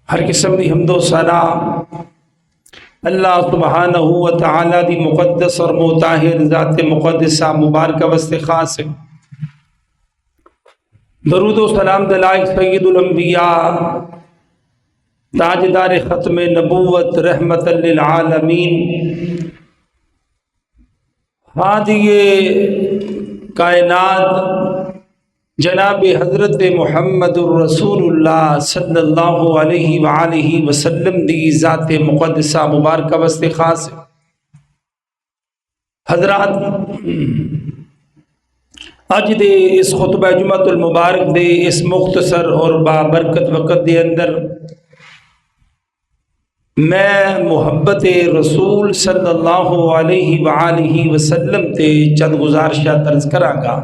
हर किस्म की हम्दो सना अल्लाह सुब्हानहू व तआला दी मुक़द्दस और मुताहिर ज़ात मुक़द्दसा मुबारक वस्ते खास है। दरूद व सलाम दलाइक सय्यदुल अंबिया ताजदार ख़त्म नबूवत रहमतल लिल आलमीन हादिये कायनात जनाब हज़रत मुहम्मदुर रसूलुल्लाह सल्लल्लाहु अलैहि वसल्लम दी ज़ात मुक़द्दसा मुबारक वस्ते खास है। हज़रात अज दे इस खुतबा जुमअतुल मुबारक दे इस मुख्तसर और बाबरकत वक़्त दे अंदर मैं मुहब्बत रसूल सल्लल्लाहु अलैहि वसल्लम ते चंद गुजारिशां दर्ज करांगा।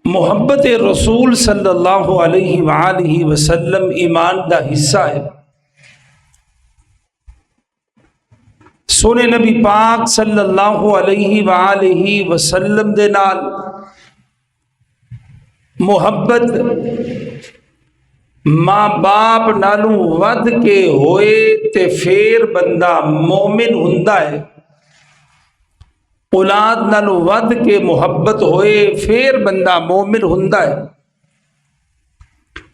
मुहब्बत रसूल सल्लल्लाहु अलैहि वसल्लम ईमान दा हिस्सा है। सोने नबी पाक सल्लल्लाहु अलैहि वसल्लम दे नाल मुहब्बत माँ बाप नालू वध के होए ते फिर बंदा मोमिन हुंदा है। औलाद नालू वध के मुहब्बत होए फिर बंदा मोमिन हुंदा है।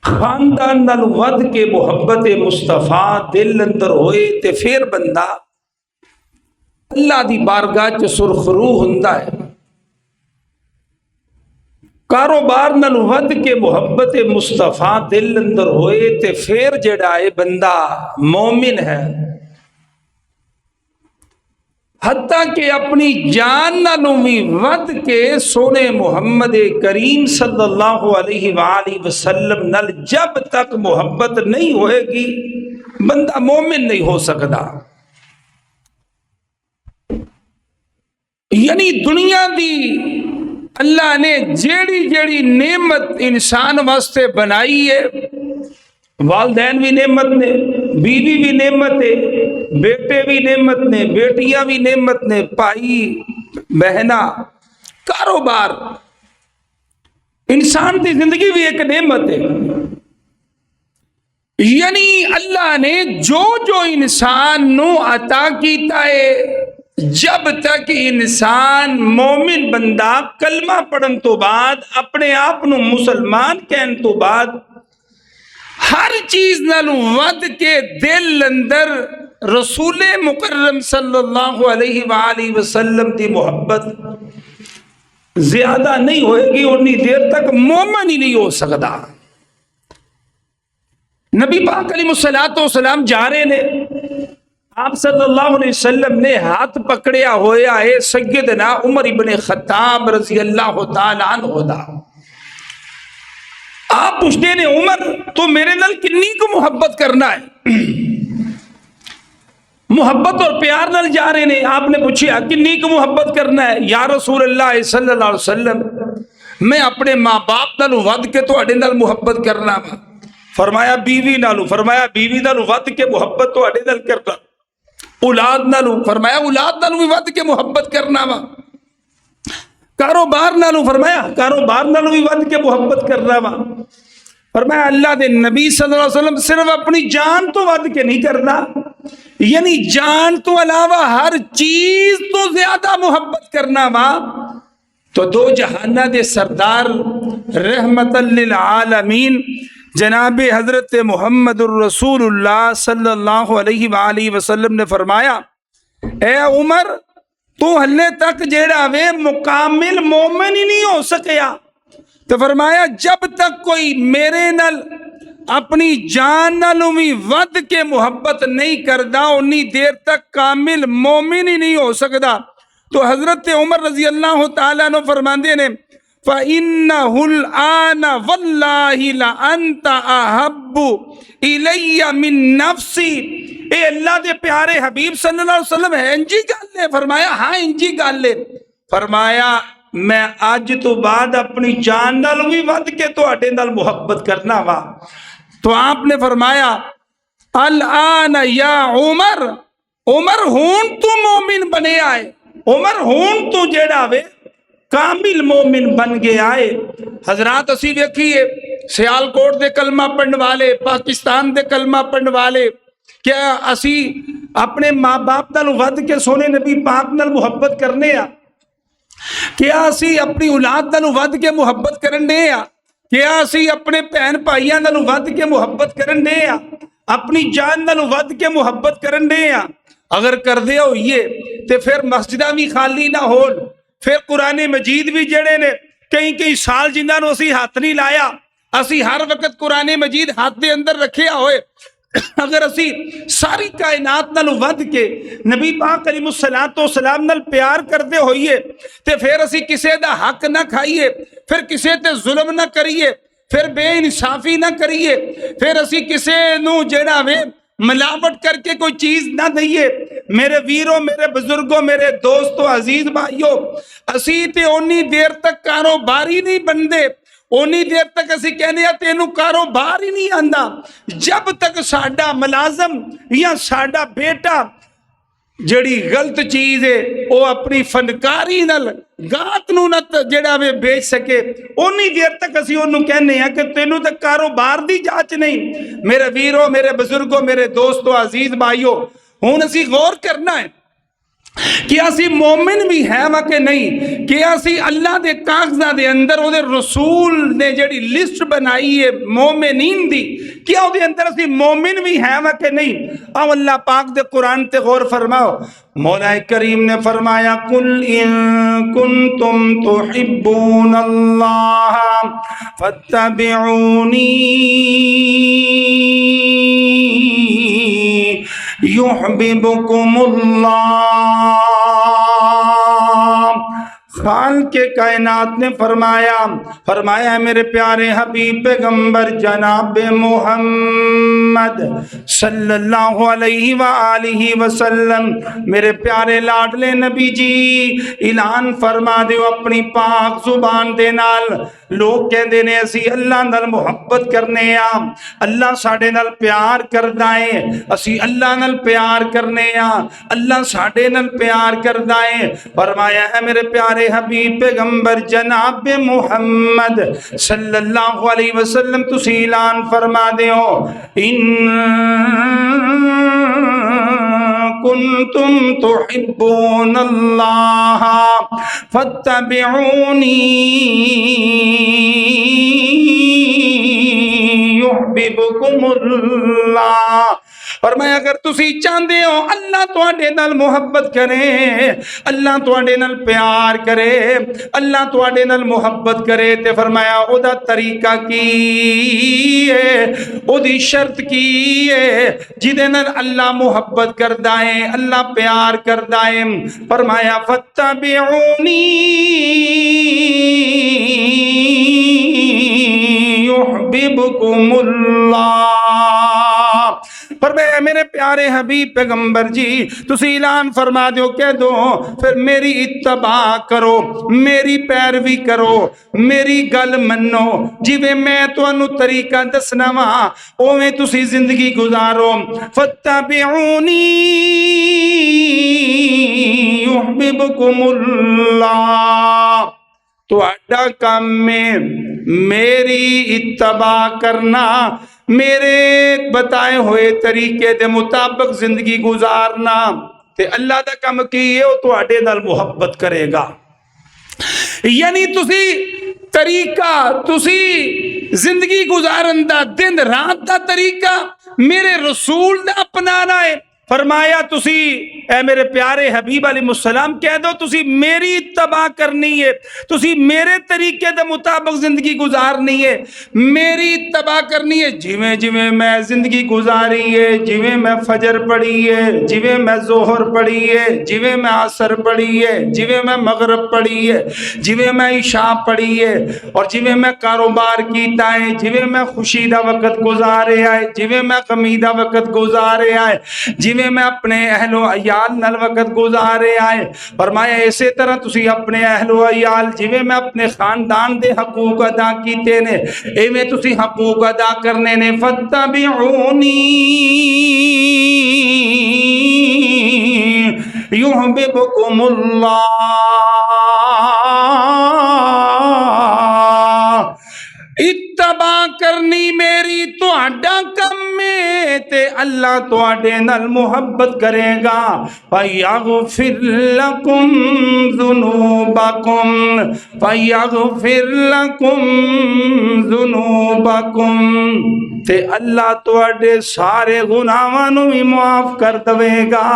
खानदान नालू वध के मुहब्बत मुस्तफा दिल अंदर होए ते फिर बंदा अल्लाह दी बारगाह च सुरखरू हुंदा है। कारोबार नाल वध के मुहब्बत मुस्तफा दिल अंदर होए ते फिर जेड़ा है बंदा मोमिन है। हत्ता कि अपनी जान नालों भी वध के सोने मुहम्मद करीम सल्लल्लाहु अलैहि वसल्लम नाल जब तक मुहब्बत नहीं होएगी बंदा मोमिन नहीं हो सकता। यानी दुनिया दी अल्लाह ने जेड़ी जेड़ी नेमत इंसान वास्ते बनाई है, वालदैन भी नेमत ने, बीवी भी नेमत है, बेटे भी नेमत ने, बेटियां भी नेमत ने, भाई बहना, कारोबार, इंसान की जिंदगी भी एक नेमत है। यानी अल्लाह ने जो जो इंसान नू अता कीता है, जब तक इंसान मोमिन बंदा कलमा पढ़न तो बाद अपने आप नू मुसलमान कहन तो बाद हर चीज नालू वध के दिल अंदर रसूले मुकर्रम सल्लल्लाहु अलैहि वसल्लम की मोहब्बत ज्यादा नहीं होएगी, उतनी देर तक मोमिन ही नहीं हो सकता। नबी पाक अलैहिस्सलातो वस्सलाम जा रहे ने, आप सल्लल्लाहु अलैहि वसल्लम ने हाथ पकड़िया होया है सय्यदना उमर इब्ने खत्ताब रज़ी अल्लाह तआला अन्हु दा। आप पूछते ने उमर तो मेरे नाल किन्नी को मुहब्बत करना है, मुहब्बत और प्यार नाल जा रहे ने। आपने पूछा किन्नी को मुहब्बत करना है या रसूल अल्लाह सल्लल्लाहु अलैहि वसल्लम, मैं अपने माँ बाप नाल वध के तुहाडे नाल मुहब्बत करना वा। फरमाया बीवी नालू, फरमाया बीवी नालू वध के मुहब्बत तुहाडे नाल करना। औलाद नालू, फरमाया औलाद नालू भी वध के मुहब्बत करना वा। कारोबार नालू, फरमाया कारोबार नालू भी वध के मुहब्बत करना वा। फरमाया अल्लाह दे नबी सल्लल्लाहु अलैहि वसल्लम सिर्फ अपनी जान तो वध के नहीं करना, यानी जान तो अलावा हर चीज तो ज्यादा मुहब्बत करना वा। तो दो जहाना दे सरदार रहमतल लिल आलमीन जनाब हजरत मुहम्मदुर रसूलुल्लाह सल्लल्लाहु अलैहि वसल्लम ने फरमाया, ए उमर तू हल्ले तक जेड़ा वे मुकामिल मोमिन ही नहीं हो सकिया। तो फरमाया जब तक कोई मेरे नाल अपनी जान नालों भी वध के मुहब्बत नहीं करदा उन्नी देर तक कामिल मोमिन ही नहीं हो सकता। तो हजरत उमर रजी अल्लाह तआला अन्हु फरमांदे ने फ़इन्नहुल आना वल्लाहि ला अंता अहब्बु इलैया मिन नफ्सी। ए अल्लाह दे प्यारे हबीब सल्लल्लाहु अलैहि वसल्लम है इंजी गल है। फरमाया हाँ इंजी गल है। फरमाया मैं अज तो बाद अपनी जान नाल भी वध के तुहाडे नाल मुहब्बत करना वा। तो आपने फरमाया अल आन या उमर, उमर हुण तू मोमिन बने आए, उमर हुण तू जेड़ा वे कामिल मोमिन बन के आए। हजरात असी वेखिए सियालकोट दे कलमा पढ़ने वाले, पाकिस्तान दे कलमा पढ़ने वाले, क्या असी अपने माँ बाप नाल वध के सोने नबी पाक नाल मुहब्बत करने आ? क्या असी अपनी औलाद नाल वध के मुहब्बत करन दे आ? क्या असी अपने भैन भाइयों नाल वध के मुहब्बत करन दे आ? अपनी जान नाल वध के मुहब्बत करन दे आ? अगर करदे होइए ते फिर मस्जिदां भी खाली ना होण, फिर कुरान मजीद भी जेड़े ने कई कई साल जिन्हां नूं असी हथ नहीं लाया, असी हर वक्त कुरान मजीद हाथ दे अंदर रखिया होए, अगर असी सारी कायनात नाल वध के नबी पाक अलैहिस्सलातो सलाम नाल प्यार करते होइए ते फिर असी किसी दा हक ना खाइए, फिर किसी ते जुल्म ना करिए, फिर बेइंसाफी ना करिए, फिर असी किसी नूं जेड़ा वे मिलावट करके कोई चीज ना दईए। मेरे वीरों, मेरे बुजुर्गों, मेरे दोस्तों, अजीज भाइयों, असी ते ओनी देर तक कारोबारी नहीं बनते, ओनी देर तक असी कहने तेनू कारोबार ही नहीं आंदा जब तक साडा मुलाजम या साडा बेटा जड़ी गलत चीज है वो अपनी फनकारी नाल गात नू न जेड़ा वे बेच सके, उन्नी देर तक असी ओनू कहने हैं कि तेनू तो कारोबार दी जांच नहीं। मेरे वीरों, मेरे बुजुर्गों, मेरे दोस्तों, अजीज भाइयों, हुण असी गौर करना है कि असी मोमिन भी है वा कि नहीं, कि असी अल्लाह दे कागज़ां दे अंदर ओदे रसूल ने जेड़ी लिस्ट बनाई है मोमिनीन दी, क्या ओदे अंदर असी मोमिन भी है वा कि नहीं? आओ अल्लाह पाक दे कुरान ते गौर फरमाओ। मौला करीम ने फरमाया, कुल इन कुंतुम तुहिब्बून अल्लाह फत्तबिऊनी युहब्बुकुमुल्लाह। खान के कायनात ने फरमाया मेरे प्यारे हबीब पैगंबर जनाब मोहम्मद सल्लल्लाहु अलैहि वालिहि वसल्लम, मेरे प्यारे लाडले नबी जी, ऐलान फरमा दो अपनी पाक जुबान दे नाल। लोग कहते ने असी अल्लाह नाल मुहब्बत करने आ, अल्लाह साडे नाल प्यार करदा है, असी अल्लाह नाल प्यार करने आ, अल्लाह साडे नाल प्यार करदा है। फरमाया है मेरे प्यारे हबीब पैगंबर जनाब मुहम्मद सल्लल्लाहु अलैहि वसल्लम, तुसी ऐलान फरमा दियो, इन कुंतुम तुहिब्बून अल्लाह फत्तबिऊनी युहब्बुकुमुल्लाह। और मैं अगर तुसी चाहते हो अल्लाह तुहाडे नाल मुहब्बत करे, अल्लाह तुहाडे नाल प्यार करे, अल्लाह तुहाडे नाल मुहब्बत करे, ते फरमाया ओदा तरीका की है, ओदी शर्त की है जिदे नाल अल्लाह मुहब्बत करदा है, अल्लाह प्यार करदा है। फरमाया फत्तबिऊनी युहब्बुकुमुल्लाह। पर मेरे प्यारे हबीब पैगंबर जी, तुसी ऐलान फरमा दो, कह दो फिर मेरी इत्तबा करो, मेरी पैरवी करो, मेरी गल मनो, जिवें मैं तुहानू तरीका दसना वा उवें तुसी जिंदगी गुजारो। फत्तबिऊनी युहब्बुकुमुल्लाह। तुहाडा काम में मेरी इत्तबा करना, मेरे बताए हुए तरीके दे मुताबिक जिंदगी गुजारना, ते अल्लाह दा काम की है वो तुहाडे नाल मुहब्बत करेगा। यानी तुसी तरीका, तुसी जिंदगी गुजारन दा, दिन रात दा तरीका मेरे रसूल दा अपनाना है। फरमाया तुसी ए मेरे प्यारे हबीब अलैहिस्सलाम कह दो तुसी मेरी इत्तबा करनी है, तुसी मेरे तरीके दे मुताबिक जिंदगी गुजारनी है, मेरी इत्तबा करनी है। जिवें जिवें मैं जिंदगी गुजारी है, जिवें मैं फजर पढ़ी है, जिवें मैं जोहर पढ़ी है, जिवें मैं असर पढ़ी है, जिवें मैं मगरब पढ़ी है, जिवें मैं इशा पढ़ी है, और जिवें मैं कारोबार कीता है, जिवें मैं खुशी दा वक्त गुजारे आए, जिवें मैं गमी दा वक्त गुजारे आए, जिवें मैं अपने अहलो अयाल नाल वक्त गुजारे आए। फरमाया इसे तरह तुसी अपने अहलो अयाल, जिवें मैं अपने खानदान दे हकूक अदा कीते ने, इवें तुसी हकूक अदा करने ने। फत्तबिऊनी युहब्बुकुमुल्लाह। इत्तबा करनी मेरी तुहाडा कम है ते अल्लाह तुहाडे नाल मुहब्बत करेगा। फयगफिर लकुम ज़ुनूबकुम फयगफिर लकुम ज़ुनूबकुम ते अल्लाह तुहाडे सारे गुनाहां नूं भी माफ कर देगा।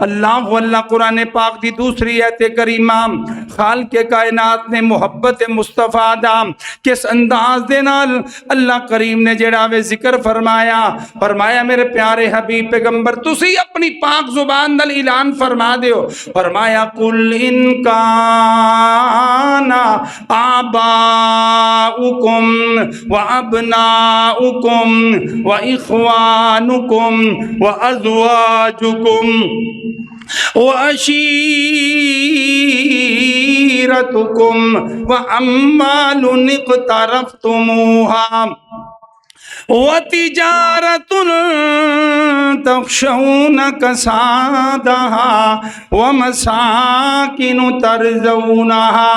अल्लाह अल्लाह कुरान पाक दी दूसरी आयत करीमा खालिक कायनात ने मुहब्बत मुस्तफा दा किस अंदाज दे नाल अल्लाह करीम ने जेड़ा वे जिक्र फरमाया, फरमाया मेरे प्यारे हबीब पैगंबर तुसी अपनी पाक जुबान नाल ऐलान फरमा दियो, फरमाया कुल इन काना आबाउकुम व अबनाउकुम व इख्वानुकुम व अज़वाजुकुम व अशीरतुकुम व अम्वालुन इक़्तरफ़्तुमूहा व तिजारतुन तख़शौन कसादहा व मसाकिनु तरज़ौनहा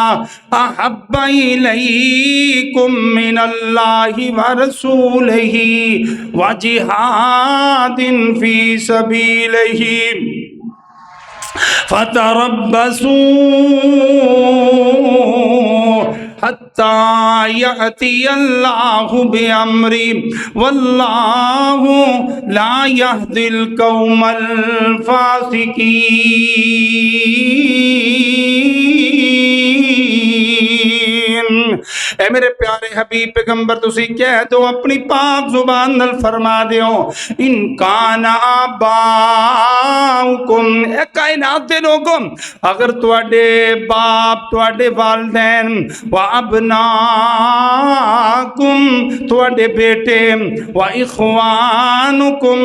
अहब्बा इलैकुम मिनल्लाहि व रसूलिही व जिहादिन फी सबीलिही फतरब्बसू हत्ता यअतियल्लाहु बिअम्री वल्लाहु ला यहदिल कौमल फासिकीन। ए मेरे प्यारे हबीब पैगंबर तुसी कह दो अपनी पाक जुबान नाल फरमा दियो इन काना आबाउकुम ए कायनात दे लोगों अगर तुहाडे बाप तुहाडे वालिदैन व अबनाकुम तुहाडे बेटे व इख्वानुकुम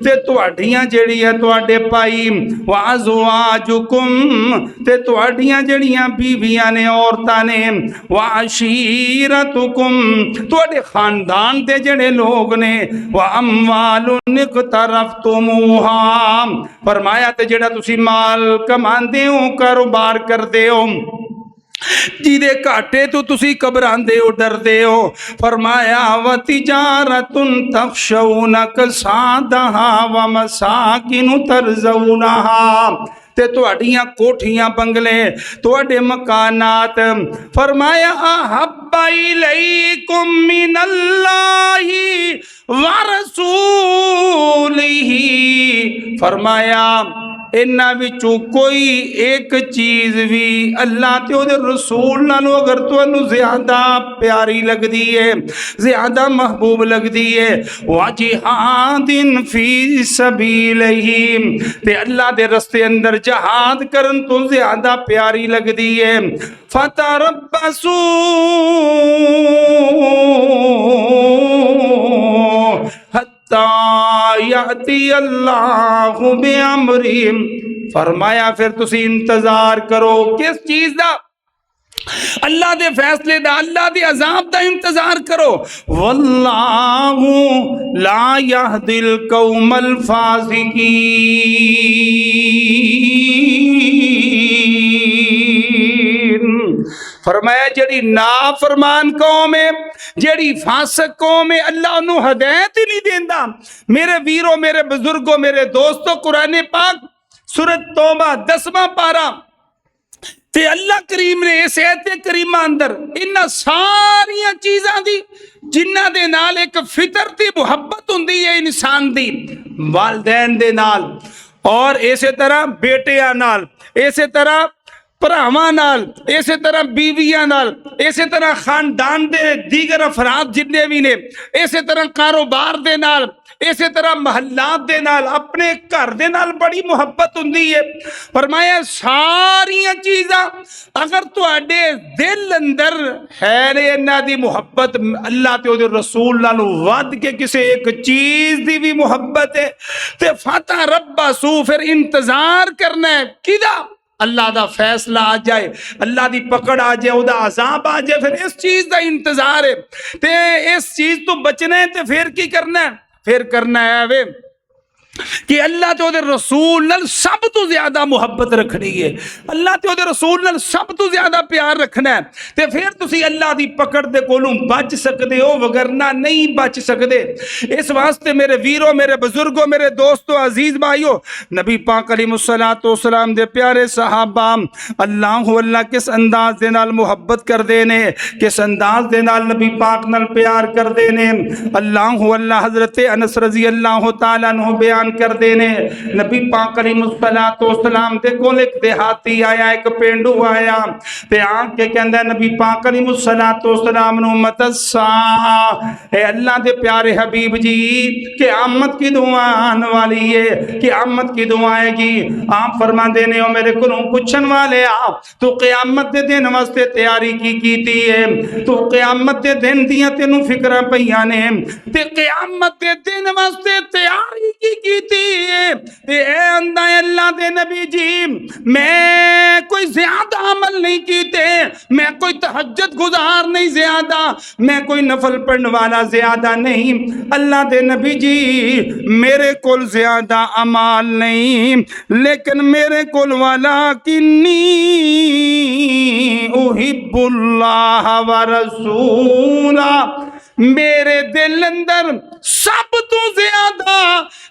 ते तुहाडियां जेड़ियां तुहाडे भाई व अज़वाजुकुम ते तुहाडियां जेड़ियां बीवियां ने औरतां ने व अशीरतुकुम तुहाडे खानदान दे जेड़े लोग ने व अम्वालुन इक़्तरफ़्तुमूहा फरमाया ते जेड़ा तुसी माल कमांदे हो कारोबार करदे हो जिदे घाटे तो तुसी घबरांदे हो डरदे हो, फरमाया व तिजारतुन तख़शौन कसादहा व मसाकिनु तरज़ौनहा ते तुहाडियां कोठियां बंगले तुहाडे मकानात फरमाया अहब्बा इलैकुम मिनल्लाहि व रसूलिही फरमाया इन्हां विचों कोई एक चीज़ भी अल्लाह ते उहदे रसूल नालों अगर तुहानूं ज़्यादा प्यारी लगदी है ज़्यादा महबूब लगदी है व जिहादिन फी सबीलिही ते अल्लाह दे रस्ते अंदर जहाद करन तो ज़्यादा प्यारी लगदी है फतरब्बसू अल्लाहु बिअम्री फरमाया फिर तुसी इंतजार करो किस चीज दा अल्लाह दे फैसले दा अल्लाह दे अजाब दा इंतजार करो वल्लाहु ला यहदिल कौमल फासिकीन फरमाया जेड़ी नाफरमान कौम है जेड़ी फासिक कौम है अल्लाह उन्होंने हदायत ही नहीं देंदा। मेरे वीरों मेरे बुजुर्गों मेरे दोस्तों कुरान पाक सूरत तौबा 10वां पारा ते अल्लाह करीम ने इस आयत करीमा अंदर इन्हां सारियां चीज़ां दी जिन्हां दे नाल एक फितरती मुहब्बत हुंदी है इंसान दी वालिदैन दे नाल और इसे तरह बेटियां नाल इसे तरह भरावां नाल इसे तरह बीवियां नाल इसे तरह खानदान दे दीगर अफराद जिन्ने भी ने इसे तरह कारोबार दे नाल इसे तरह महल्लात दे नाल अपने घर दे नाल बड़ी मुहब्बत हुंदी है। फरमाया सारियां चीज़ां अगर तुहाडे दिल अंदर है ने इन्हां दी मुहब्बत अल्लाह ते उहदे रसूल नालों वध के किसी एक चीज़ दी भी मुहब्बत है ते फता रब्बसू फिर इंतजार करना है किदा अल्लाह दा फैसला आ जाए अल्लाह दी पकड़ आ जाए उहदा अजाब आ जाए फिर इस चीज़ दा इंतजार है ते इस चीज़ तो बचना है तो फिर की करना है फिर करना है वे कि अल्लाह ते ओदे रसूल नाल सब तो ज्यादा मुहब्बत रखनी है, अल्लाह ते ओदे रसूल नाल सब तो ज्यादा प्यार रखना है, ते फिर तुसी अल्लाह दी पकड़ दे कोलों बच सकते हो, वगरना नहीं बच सकते। इस वास्ते मेरे वीरों, मेरे बुजुर्गों, मेरे दोस्तों, अजीज भाइयों, नबी पाक अलैहिस्सलातु वस्सलाम दे प्यारे सहाबा अल्लाह अल्लाह किस अंदाज दे नाल मुहब्बत करदे ने, किस अंदाज दे नाल नबी पाक नाल प्यार करदे ने। अल्लाह अल्लाह हजरत अनस रजी अल्लाह तआला अन्हु बयान करते ने, नबी पाक अलैहिस्सलाम दे कोल एक देहाती आया, एक पेंडू आया ते आके कहंदा नबी पाक अलैहिस्सलाम नु मतसा, ए अल्लाह दे प्यारे हबीब जी क़यामत की दुआ आने वाली है, क़यामत की दुआ आएगी। आप फरमांदे ने ओ मेरे कोलों पुछन वाले आ, तू क़यामत दे दिन वास्ते तैयारी की कीती है, तू क़यामत दे दिन दियां तेनू फिक्रां पईयां ने ते क़यामत दे दिन वास्ते तैयारी की अल्लाह दे नबी जी मैं कोई ज्यादा अमल नहीं कीते, मैं कोई तहज्जुद गुजार नहीं ज्यादा, मैं कोई नफल पढ़ने वाला ज्यादा नहीं। अल्लाह दे नबी जी मेरे कोल ज्यादा अमाल नहीं, लेकिन मेरे कोल वाला किन्नी उहिब्बुल्लाह व रसूला, मेरे दिल अंदर सब तो ज्यादा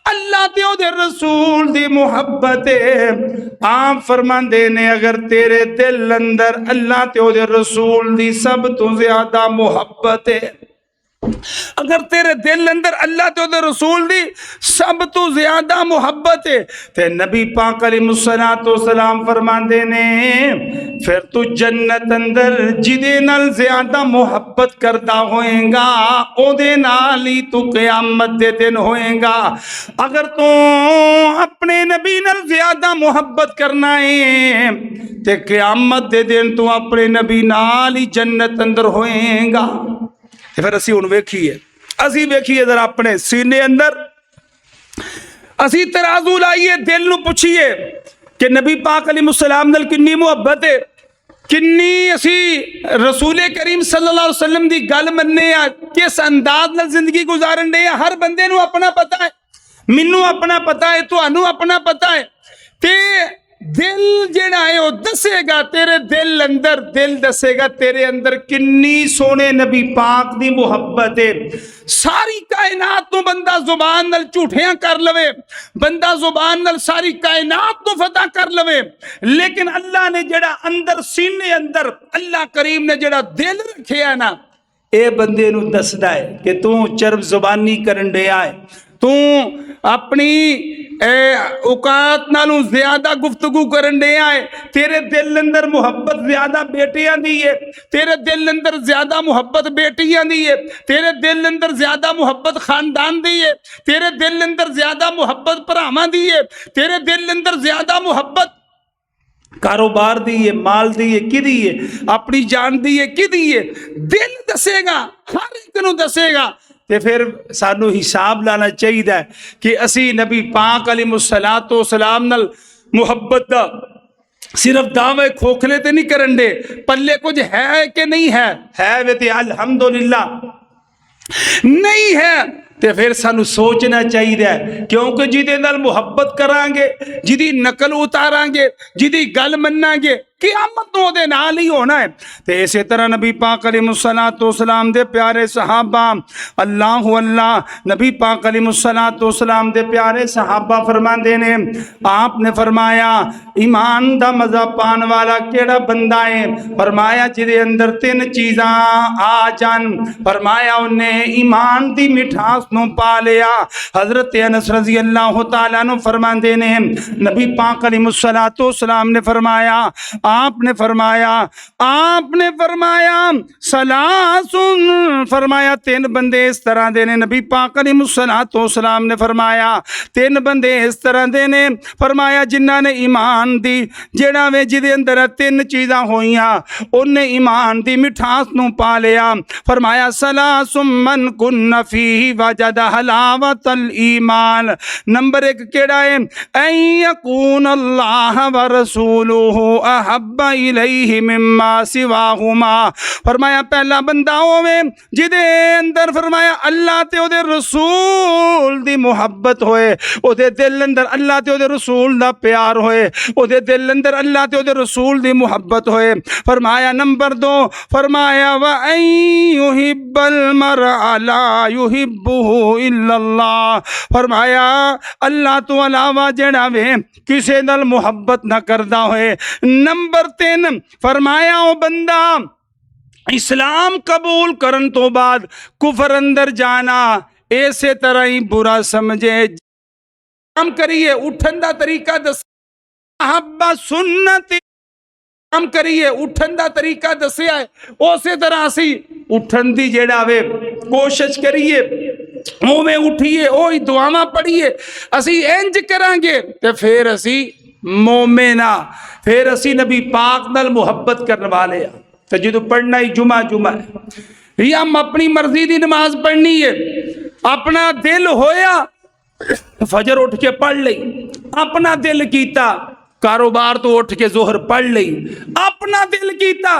अल्लाह ते ओदे रसूल दी मुहब्बत है। आप फरमांदे ने अगर तेरे दिल अंदर अल्लाह ते ओदे रसूल दी सब तो ज्यादा मुहब्बत है, अगर तेरे दिल अंदर अल्लाह ते ओदे रसूल दी सब तो ज्यादा मुहब्बत है, ते नबी पाक अलैहिस्सलातु वस्सलाम फरमांदे ने फिर तू जन्नत अंदर जिदे नाल ज्यादा मुहब्बत करदा होएगा ओदे नाल ही तू क़यामत दे दिन होएगा। अगर तू अपने नबी नाल ज्यादा मुहब्बत करना है ते क़यामत दे दिन तू अपने नबी नाल ही जन्नत अंदर होएगा। फिर असी हुण वेखीए जरा अपने सीने अंदर, असी तराजू लाइए, दिल नूं पुछिए कि नबी पाक अलैहिस्सलाम नाल किन्नी मुहब्बत है, किन्नी असी रसूल करीम सल्लल्लाहु अलैहि वसल्लम दी गल मन्ने आ, किस अंदाज नाल जिंदगी गुजारन दे। हर बंदे नूं अपना पता है, मैनू अपना पता है, तुहानू अपना पता है, ते दिल जेड़ा है वो दसेगा, तेरे दिल अंदर दिल दसेगा तेरे अंदर किन्नी सोने नबी पाक दी मुहब्बत है। सारी कायनात नूं बंदा जुबान नाल झूठियां कर लवे, बंदा जुबान नाल सारी कायनात नूं फतह कर लवे, लेकिन अल्लाह ने जेड़ा अंदर सीने अंदर अल्लाह करीम ने जेड़ा दिल रखिया ना, ये बंदे नूं दसदा है कि तू चरब जुबानी करन दिया है, तू अपनी औकात नालों ज्यादा गुफ्तगू करन दिया है, तेरे दिल अंदर मुहब्बत ज्यादा बेटियां दी है, तेरे दिल अंदर ज्यादा मुहब्बत बेटियां दी है, तेरे दिल अंदर ज्यादा मुहब्बत खानदान दी है, तेरे दिल अंदर ज्यादा मुहब्बत भरावां दी है, तेरे दिल अंदर ज्यादा मुहब्बत कारोबार दी है, माल दी है, किदी है, अपनी जान दी है, किदी है। दिल दसेगा, हर एक नूं दसेगा। ते फिर सानू हिसाब लाना चाहिए कि असी नबी पाक अलैहिस्सलातु वस्सलाम नाल मुहब्बत दा सिर्फ दावे खोखले ते नहीं करन दे, पल्ले कुछ है कि नहीं है वे ते अल्हम्दुलिल्लाह, नहीं है ते फिर सानू सोचना चाहिए, क्योंकि जिदे नाल मुहब्बत करांगे, जिदी नकल उतारांगे, जिदी गल मन्नांगे, क़यामत नूं ओहदे नाल ही होना है। ते इसे तरह नबी पाक अलैहिस्सलातु वस्सलाम दे प्यारे सहाबा अल्लाह अल्लाह नबी पाक अलैहिस्सलातु वस्सलाम दे प्यारे सहाबा फरमांदे ने, आपने फरमाया ईमान दा मज़ा पान वाला केड़ा बंदा है, फरमाया जिदे अंदर तीन चीज़ां आ जान, फरमाया उन्हें ईमान दी मिठास नूं पा लिया। हजरत अनस रज़ी अल्लाह तआला अन्हु फरमांदे ने नबी पाक अलैहिस्सलातु वस्सलाम ने फरमाया, आपने फरमाया सलासुन, फरमाया तीन बंदे इस तरह दे ने, नबी पाक अलैहिस्सलातु वस्सलाम ने फरमाया तीन बंदे इस तरह दे ने, फरमाया जिन्हां ने ईमान दी जेड़ा वे जिदे अंदर तीन चीज़ां होइयां उन्हें ईमान दी मिठास नूं पा लिया। फरमाया सलासुम मन कुन्न फीही वजद हलावतल ईमान, नंबर एक केड़ा है, ऐ यकून अल्लाह व रसूलुहु अहब्बा इलैहि मिम्मा सिवाहुमा। फरमाया पहला बंदा होवे जिदे अंदर फरमाया अल्लाह ते ओदे रसूल दी मुहब्बत होए, ओदे दिल अंदर अल्लाह ते ओदे रसूल दा प्यार होए, ओदे दिल अंदर अल्लाह ते ओदे रसूल दी मुहब्बत होए। फरमाया नंबर 2 फरमाया व अन युहिब्बल मरअ ला युहिब्बुहु इल्लल्लाह। फरमाया अल्लाह तो अलावा जेड़ा वे किसे नाल मुहब्बत ना करदा होए। नंबर 3 फरमाया ओ बंदा इस्लाम कबूल करन तो बाद कुफर अंदर जाना इसे तरह ही बुरा समझे। काम करिए उठन दा तरीका दस अहब्बा सुन्नती, काम करिए उठन दा तरीका दसिया है, उसे तरह असी उठन दी जेड़ा वे कोशिश करिए, उवें उठिए, ओही दुआवां पढ़िए। असी इंज करांगे ते फिर असी मोमिना, फिर असी नबी पाक नाल मुहब्बत करने वाले आ। तो जो पढ़ना ही जुमा जुमा है या हम अपनी मर्जी की नमाज पढ़नी है, अपना दिल होया फजर उठ के पढ़ ली, अपना दिल कीता कारोबार तो उठ के जोहर पढ़ ली, अपना दिल कीता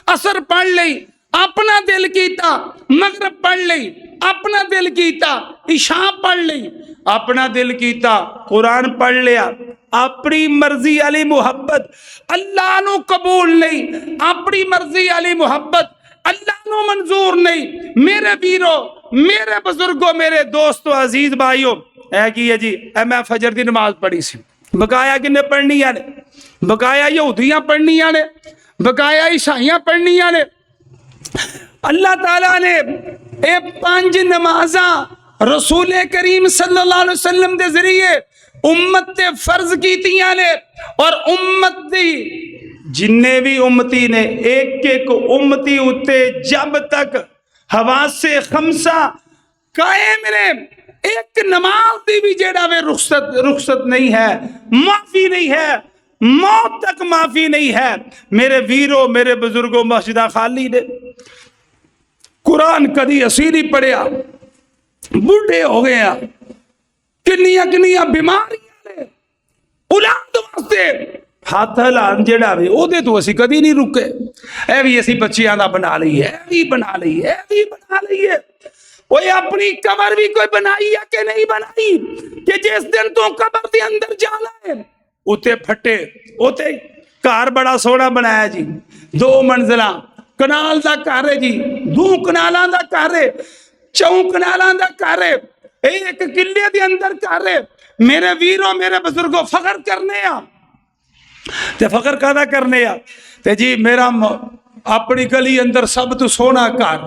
असर पढ़ ली, अपना दिल कीता मगरब पढ़ ली, अपना दिल कीता इशा पढ़ ली, अपना दिल कीता कुरान पढ़ लिया। अपनी मर्जी वाली मुहब्बत अल्लाह नू कबूल नहीं, अपनी मर्जी वाली मुहब्बत अल्लाह नू मंजूर नहीं। मेरे वीरों, मेरे बुजुर्गों, मेरे दोस्तों, अजीज भाइयों, है कि है जी मैं फजर की नमाज पढ़ी सी, बकाया किन्ने पढ़निया ने, बकाया यहूदियां पढ़निया ने, बकाया ईसाइयां पढ़निया ने। अल्लाह ताला ने ये 5 नमाजा रसूल करीम सल्लल्लाहु अलैहि वसल्लम के जरिए उम्मत ते फर्ज कीतियां ने, और उम्मत दी जिन्ने भी उम्मती ने एक एक उम्मती उत्ते जब तक हवासे खमसा कायम ने, एक नमाज दी भी जेड़ा वे रुखसत नहीं है, माफी नहीं है, मौत तक माफी नहीं है। मेरे वीरों, मेरे बुजुर्गों, मस्जिदा खाली ने, कुरान कदी असी नहीं पढ़िया, बूढ़े हो गए हैं, किन्नियां किन्नियां बीमारियां ने, औलाद वास्ते हथ हिलान जेड़ा वे ओदे तो असी कदी नहीं रुके। ए भी असी बच्चियां दा बना लईए, ए भी बना लईए, ए भी बना लईए। ओए अपनी कबर भी कोई बनाई है कि नहीं बनाई, कि जिस दिन तू कबर के अंदर जाना है उते फटे, उते घर बड़ा सोहना बनाया जी, 2 मंजिला कनाल दा घर है जी, 2 कनालां दा घर है, 4 कनालां दा घर है, एक किले के अंदर घर है। मेरे वीरों, मेरे बुजुर्गों, फखर करने आ ते फखर कादा करने आ ते जी मेरा अपनी गली अंदर सब तो सोहना घर,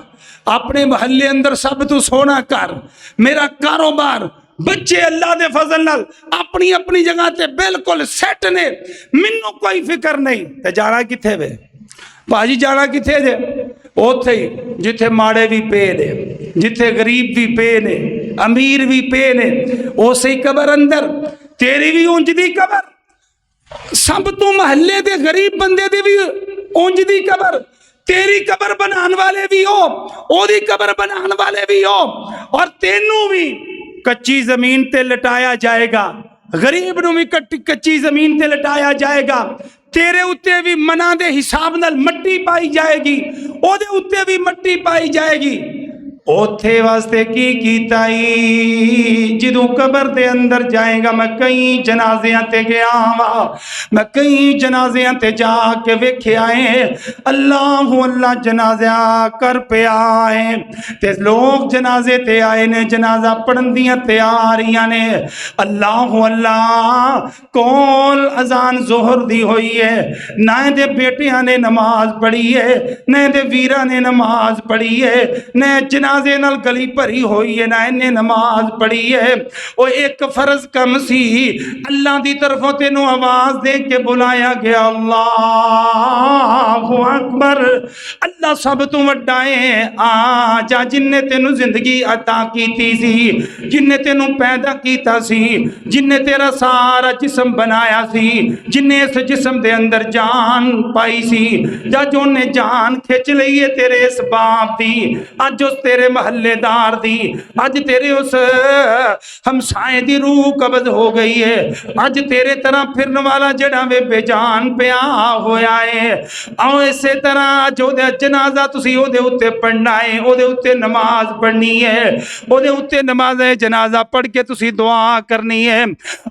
अपने महल्ले अंदर सब तो सोहना घर, मेरा कारोबार, बच्चे अल्लाह दे फजल नाल अपनी अपनी जगह ते बिल्कुल सेट ने, मैनू कोई फिक्र नहीं। ते जाना किथे वे भाजी, जाना किथे जे? उथे ही जिथे माड़े भी पे ने, जिथे गरीब भी पे ने, अमीर भी पे ने, उस ही कबर अंदर तेरी भी उंज दी कबर, सब तू महल्ले दे गरीब बंदे दी भी उंज दी कबर, तेरी कबर बनाने वाले भी हो, ओदी कबर बनाने वाले भी हो, और तेनू भी कच्ची जमीन ते लटाया जाएगा, गरीब नू भी कच्ची जमीन ते लटाया जाएगा। तेरे उत्ते भी मना दे हिसाब नाल मट्टी पाई जाएगी, ओदे उत्ते भी मट्टी पाई जाएगी। ओथे वास्ते की कीताई, जिदों कबर दे अंदर जाएगा, मैं कई जनाजियां ते गया वा, मैं कई जनाजियां ते जाके वेख्या है, अल्लाह अल्लाह जनाजा कर पे आए ते लोग जनाजे ते आए ने, जनाजा पढ़न दियां तैयारियां ने, अल्लाह अल्लाह कौल अजान जोहर दी हुई है, ना दे बेटियां ने नमाज पढ़ी है, ना दे वीरा ने नमाज पढ़ी है, ना जनाजे नाल गली भरी हुई है, ना इन्हें नमाज पढ़ी है। वो एक फर्ज कम सी, अल्लाह की तरफों तेनों आवाज दे के बुलाया गया, अल्लाहु अकबर, अल्लाह सब तू वड्डा है, आ जा, जिन्ने तेनू जिंदगी अता की सी, जिन्ने तेनू पैदा किया सी, जिन्ने तेरा सारा जिस्म बनाया सी, जिन्ने इस जिस्म दे अंदर जान पाई सी, जज उन्हें जान खिंच ली है तेरे इस बाप दी, अज उस तेरे तेरे महल्लेदार दी, अज तेरे उस हमसाए दी रूह कब्ज हो गई है, अज तेरे तरह फिरन वाला जड़ा वे बेजान पिया होया है। आओ इसे तरह अज ओहदा जनाजा तुसी ओहदे उत्ते पढ़ना है, ओहदे उत्ते नमाज पढ़नी है, ओहदे उत्ते नमाज जनाजा पढ़ के तुसी दुआ करनी है।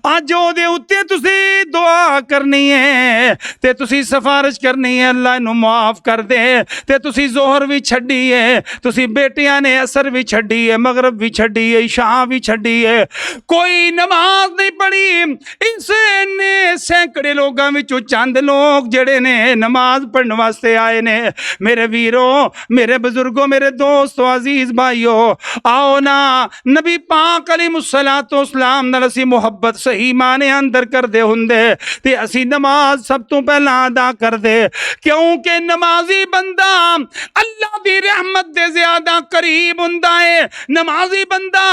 अज ओहदे उत्ते तुसी दुआ करनी है ते तुसी सिफारिश करनी है अल्लाह इनू माफ कर दे। ते तुसी जोहर भी छड्डी है, तुसी बेटियां ने असर भी छड्डी है, मगरब भी छड्डी है, इशा भी छड्डी है, कोई नमाज नहीं पढ़ी। इस ने सैकड़े लोगों विचों चंद लोग जेड़े ने नमाज पढ़ने वास्ते आए ने। मेरे वीरों, मेरे बुजुर्गों, मेरे दोस्तों, अजीज भाइयों, आओ ना नबी पाक अलैहिस्सलातो सलाम नाल असीं मुहब्बत सही माने अंदर करदे हुंदे ते असीं नमाज सब तो पहला अदा करदे, क्योंकि नमाजी बंदा अल्लाह दी रहमत दे ज्यादा करीब हुंदा है। नमाजी बंदा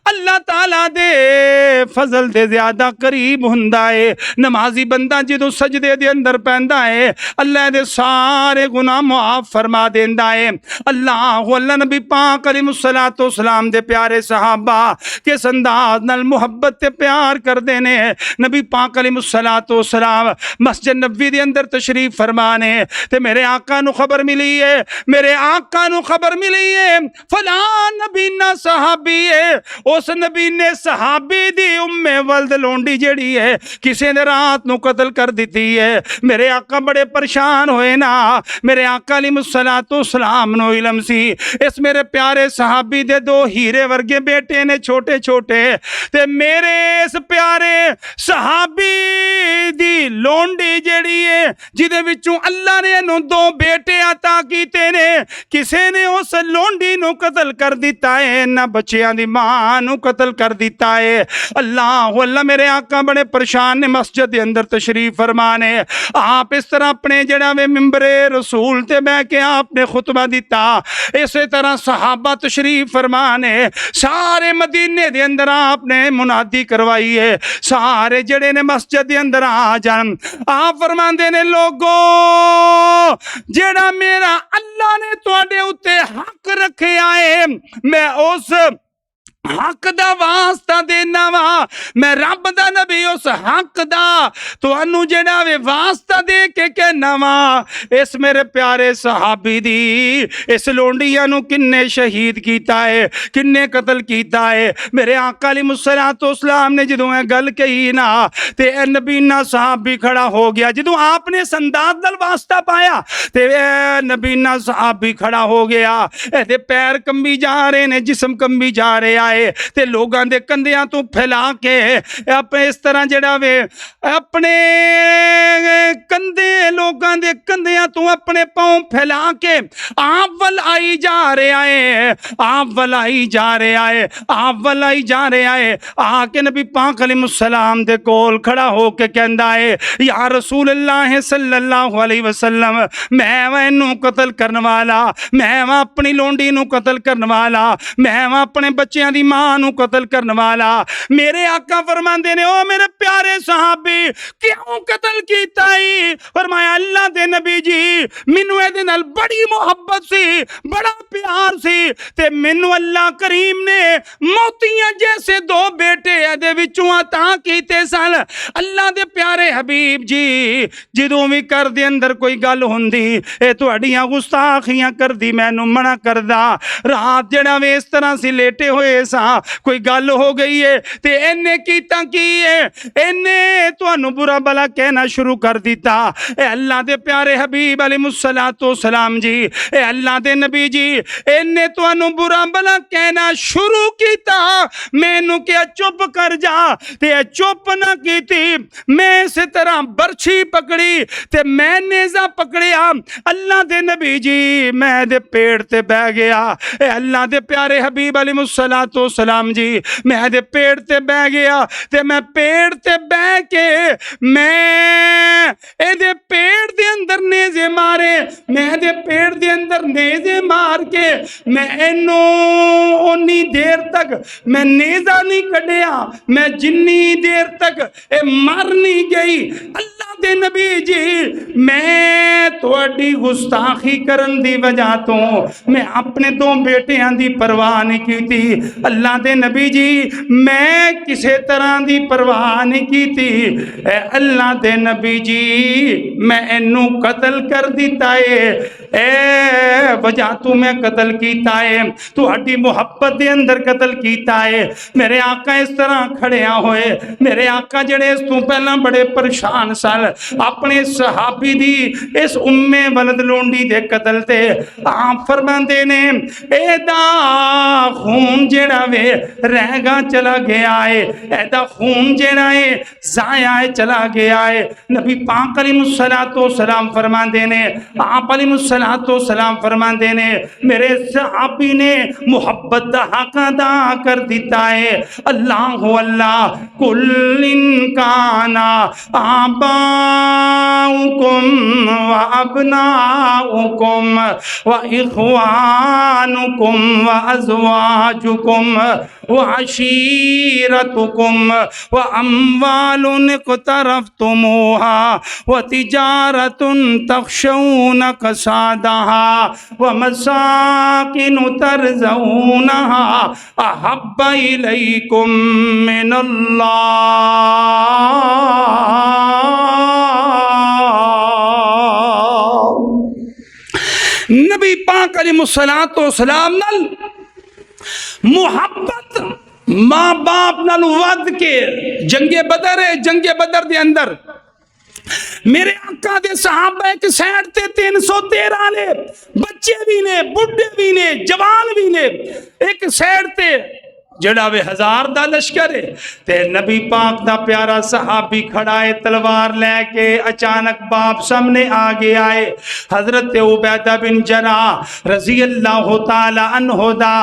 अल्लाह ताला दे फजल दे ज्यादा करीब हुंदा है। नमाजी बंदा जदों सजदे दे अंदर पैंदा है अल्लाह दे सारे गुनाह माफ फरमा देंदा है। अल्लाह नबी पाक अलैहिस्सलातो सलाम दे प्यारे सहाबा किस अंदाज नाल मुहब्बत ते प्यार करदे ने। नबी पाक अलैहिस्सलातो सलाम मस्जिद नबवी दे अंदर तशरीफ फरमाने ते मेरे आका नू खबर मिली है, मेरे आका नू खबर मिली है फलां नबी ना सहाबी है, उस नबी ने सहाबी दी उम्मे वल्द लोंडी जेड़ी है किसी ने रात नू कतल कर दी है। मेरे आका बड़े परेशान होए ना। मेरे आका अलैहिस्सलातो सलाम नू इल्म सी इस मेरे प्यारे सहाबी दे दो हीरे वर्गे बेटे ने छोटे छोटे, ते मेरे इस प्यारे सहाबी दी लोंडी जेड़ी है जिदे विचों अल्लाह ने इन्हू दो बेटे अता कीते ने, किसे ने उस लोंडी नू कतल कर दिता है, ना बच्चियां दी मां नू कतल कर दिता है। अल्लाह अल्लाह मेरे आका बड़े परेशान ने। मस्जिद के अंदर तशरीफ फरमाने आप इस तरह अपने जड़ा वे मिंबरे रसूल ते बह के आपने खुतबा दिता, इस तरह सहाबा तशरीफ फरमाने सारे मदीने दे अंदर आपने मुनादी करवाई है, सारे जड़े ने मस्जिद के अंदर आ जान। आप फरमाते ने लोगो जेड़ा मेरा अल्लाह ने तुहाडे उत्ते हक रखिया है मैं उस हक दा वास्ता देना वा, मैं रब दा नबी उस हक दा तुहानू जेड़ा वे वास्ता दे के कहना वा। इस मेरे प्यारे सहाबी दी इस लोंडियां नू किन्ने शहीद कीता है, किन्ने कतल कीता है। मेरे आका अलैहिस्सलातो सलाम ने जदों यह गल कही ना ते नबीना सहाबी खड़ा हो गया। जदों आपने संदात दल वास्ता पाया ते नबीना सहाबी खड़ा हो गया। एदे पैर कंबी जा रहे ने, जिस्म कंबी जा रहा है ते लोगों के कंधियां तो फैला के अपने इस तरह जड़ा वे अपने कंधे लोगों के कंधियां तो अपने पांव फैला के आप वल आई जा रहा है, आप वल आई जा रहा है, आप वल आई जा रहा है। आके नबी पाक अलैहिस्सलाम दे कोल खड़ा होके कहंदा है या रसूल अल्लाह सल्लल्लाहु अलैहि वसल्लम, मैं वह इनू कतल करने वाला, मैं वह अपनी लोंडी नू कतल करने वाला, मैं वह अपने बच्चों की मां नू कतल करने वाला। मेरे आका फरमांदे ने ओ मेरे प्यारे सहाबी क्यों कतल कीता ही? फरमाया अल्लाह दे नबी जी मैनू इहदे नाल बड़ी मोहब्बत सी, बड़ा प्यार सी ते मैनू अल्लाह करीम ने मोतियां जैसे दो बेटे इहदे विचों अता कीते सन। अल्लाह दे प्यारे हबीब जी जदों भी घर दे अंदर कोई गल हुंदी ए तुहाड़ियां गुस्ताखियां करदी मैनू मना करदा। रात जड़ा वे इस तरह सी लेटे हुए सा कोई गल हो गई है ते इन्हें कीता की है, इन्हें तुहानू बुरा भला कहना शुरू कर दिता। ए अल्लाह दे प्यारे हबीब अलैहिस्सलातो सलाम जी, ए अल्लाह दे नबी जी इन्हें तुहानू बुरा भला कहना शुरू किया। मैनू क्या चुप कर जा ते चुप ना कीती। मैं इस तरह बरछी पकड़ी ते मैं नेजा पकड़िया। अल्लाह दे नबी जी मैं दे पेड़ ते बह गया। ए अल्लाह दे प्यारे हबीब अलैहिस्सलातो सलाम जी मैं दे पेड़ ते बह गया ते मैं पेड़ ते बह के मैं एदे पेड़ दे अंदर नेजे मारे, मैं दे पेड़ दे अंदर नेजे मार के मैं इनू उन्नी देर तक मैं नेजा नहीं कढ़िया, मैं जिन्नी देर तक ए मर नहीं गई। अल्लाह दे नबी जी मैं तुहाडी गुस्ताखी करन दी वजह तो मैं अपने दो बेटियां दी परवाह नहीं की। अल्लाह दे नबी जी मैं किसी तरह दी परवाह नहीं की। अल्लाह दे नबी जी मैं इनू कतल कर दिता है। ए वजह तू मैं कतल किया है, तुहाडी मुहब्बत दे अंदर कतल किया है। मेरे आका इस तरह खड़िया होए, मेरे आका जड़े इस तू पहला बड़े परेशान सन अपने सहाबी दी इस उम्मे वलद लोंडी दे कतल ते आप फरमांदे ने एदा खून जेड़ा वे रहगा चला गया है, एदा खून जेड़ा है जाया है चला गया है। नबी पाक अलैहिस्सलातो सलाम फरमांदे ने, आप अलैहिस्सलातो सलाम फरमांदे ने मेरे सहाबी ने मुहब्बत दा हक अदा कर दिता है। अल्लाह अल्लाह कुल्लिन काना आबाउकुम व अबनाउकुम व इख्वानुकुम व अज़वाजुकुम व अशीरतुकुम व अम्वालुन इक़्तरफ़्तुमूहा व तिजारतुन तख़शौन कसादहा व मसाकिन तरज़ऊनहा अहब्ब इलैकुम मिनल्लाह। नबी पाक अलैहिस्सलातो सलाम नाल मुहब्बत माँ बाप नाल वध के जंगे बदर है, जंगे बदर दे अंदर मेरे आका दे सहाबा एक साइड ते 313 ने बच्चे भी ने, बुढ़े भी ने, जवान भी ने, एक साइड ते जड़ा वे 1000 दा लश्कर है ते नबी पाक दा प्यारा सहाबी खड़ा है तलवार लेके। अचानक बाप सामने आ गया है, हजरत उबैदा बिन जराह रजी अल्लाह तआला अन्हु दा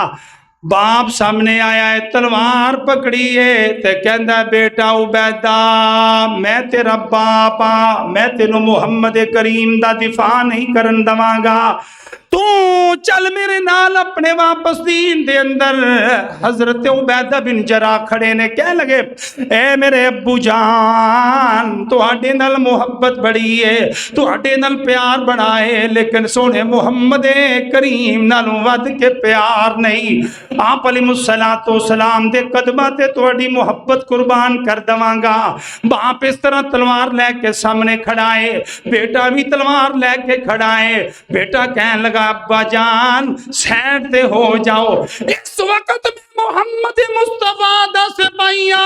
बाप सामने आया है, तलवार पकड़ी है ते कहंदा बेटा उबैदा मैं तेरा बाप आ, मैं तेनू मुहम्मद करीम दा दिफा नहीं करन दवांगा, तू चल मेरे नाल अपने वापस दीन दे अंदर। हजरत उबैदा बिन जराह खड़े ने कह लगे ए मेरे अब्बू जान तुहाडे नाल मुहब्बत बड़ी है, तुहाडे नाल प्यार बड़ा है, लेकिन सोने मुहम्मद करीम नालों वध के प्यार नहीं। आप अलैहिस्सलातो सलाम दे कदमां ते तुहाडी मुहब्बत कुर्बान कर दवांगा। बाप इस तरह तलवार लेके सामने खड़ा है, बेटा भी तलवार लेके खड़ा है। बेटा कहने लगा अब्बा जान साइड ते हो जाओ, इस वक्त मैं मोहम्मद मुस्तफा दा सिपाहिया,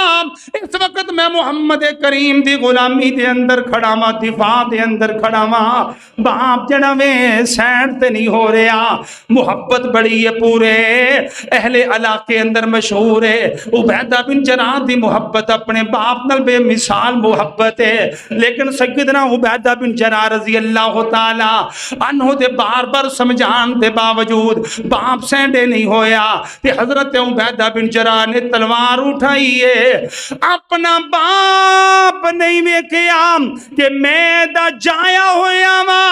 इस वक्त मैं मोहम्मद करीम दी गुलामी दे अंदर खड़ा वा, दिफा दे अंदर खड़ा वा। बाप जड़ा वे साइड ते नहीं हो रहा, मुहब्बत बड़ी है, पूरे अहले इलाके अंदर मशहूर है। उबैदा बिन जराह दी मुहब्बत अपने बाप नाल बेमिसाल मुहब्बत है, लेकिन सैयदना उबैदा बिन जराह रजी अल्लाह तआला अन्हु दे बार बार समझाने के बावजूद बाप सैंडे नहीं होया ते हजरत उबैदा बिन जराह ने तलवार उठाई है। अपना बाप नहीं वेखिया कि मैं दा जाया होया वा,